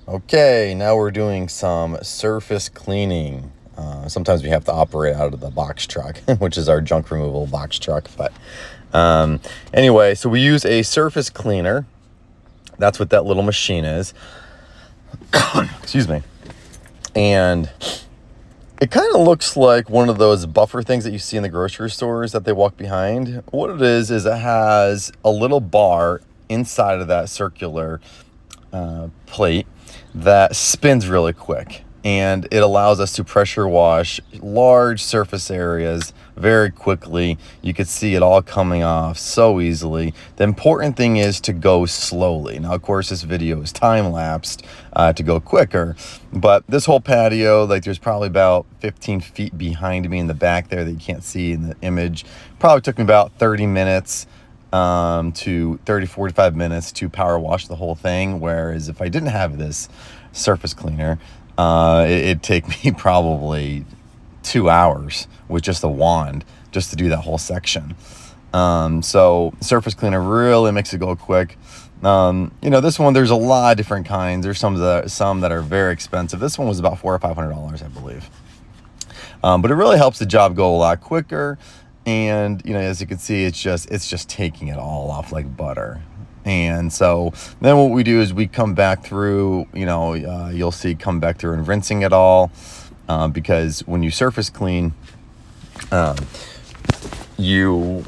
Okay, now we're doing some surface cleaning. Sometimes we have to operate out of the box truck, which is our junk removal box truck. But anyway, so we use a surface cleaner. That's what that little machine is. Excuse me. And it kind of looks like one of those buffer things that you see in the grocery stores that they walk behind. What it is it has a little bar inside of that circular plate that spins really quick, and it allows us to pressure wash large surface areas very quickly. You could see it all coming off so easily. The important thing is to go slowly. Now, of course, this video is time-lapsed to go quicker, but this whole patio, like, there's probably about 15 feet behind me in the back there that you can't see in the image. Probably took me about 30 minutes to 45 minutes to power wash the whole thing, whereas if I didn't have this surface cleaner, it'd take me probably 2 hours with just a wand just to do that whole section. So surface cleaner really makes it go quick. This one, there's a lot of different kinds. There's some that are very expensive. This one was about $400 or $500, I believe. But it really helps the job go a lot quicker. And, as you can see, it's just taking it all off like butter. And so then what we do is we come back through, you'll see come back through and rinsing it all. Because when you surface clean, you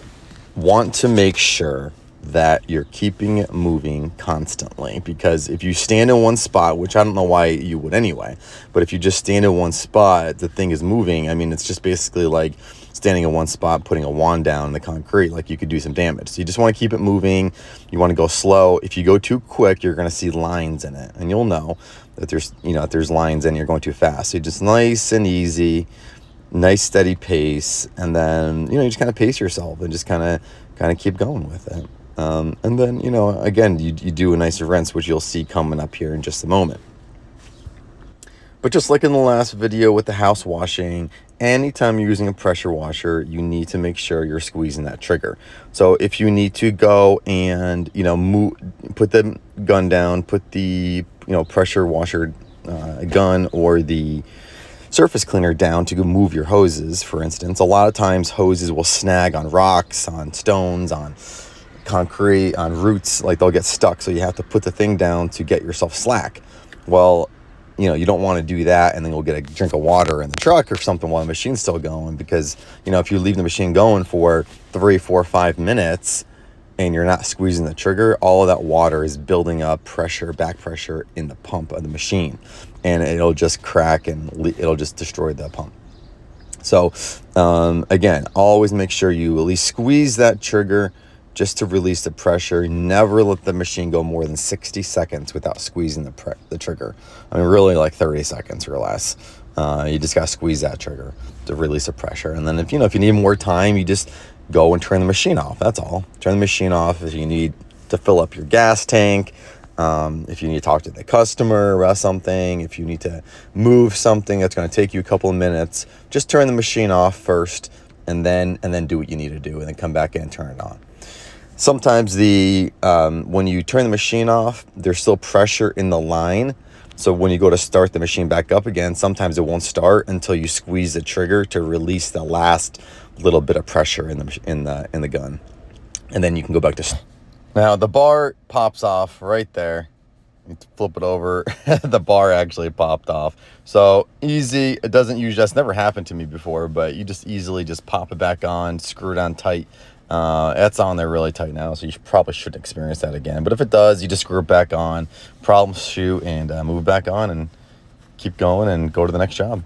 want to make sure that you're keeping it moving constantly, because if you stand in one spot, which I don't know why you would anyway, but if you just stand in one spot, the thing is moving. I mean, it's just basically like standing in one spot, putting a wand down in the concrete, like you could do some damage. So you just want to keep it moving. You want to go slow. If you go too quick, you're going to see lines in it, and you'll know that there's lines in, you're going too fast. So just nice and easy, nice steady pace, and then you just kind of pace yourself and just kind of keep going with it. And then, again, you do a nice rinse, which you'll see coming up here in just a moment. But just like in the last video with the house washing, anytime you're using a pressure washer, you need to make sure you're squeezing that trigger. So if you need to go and, put the gun down, put the, pressure washer gun or the surface cleaner down to go move your hoses, for instance, a lot of times hoses will snag on rocks, on stones, on concrete, on roots, like they'll get stuck. So you have to put the thing down to get yourself slack. Well, you don't want to do that and then you'll get a drink of water in the truck or something while the machine's still going, because if you leave the machine going for 3, 4, 5 minutes and you're not squeezing the trigger, all of that water is building up pressure, back pressure in the pump of the machine, and it'll just crack and it'll just destroy the pump. So again, always make sure you at least squeeze that trigger just to release the pressure. Never let the machine go more than 60 seconds without squeezing the trigger. I mean, really like 30 seconds or less. You just got to squeeze that trigger to release the pressure. And then if you need more time, you just go and turn the machine off. That's all. Turn the machine off if you need to fill up your gas tank, if you need to talk to the customer about something, if you need to move something that's going to take you a couple of minutes, just turn the machine off first and then do what you need to do, and then come back in and turn it on. Sometimes when you turn the machine off, there's still pressure in the line. So when you go to start the machine back up again, sometimes it won't start until you squeeze the trigger to release the last little bit of pressure in the gun, and then you can go back to. Now the bar pops off right there. You flip it over, the bar actually popped off. So easy. It doesn't usually. That's never happened to me before, but you just easily just pop it back on, screw it on tight. It's on there really tight now, so you probably shouldn't experience that again. But if it does, you just screw it back on, problem shoot, and move it back on and keep going and go to the next job.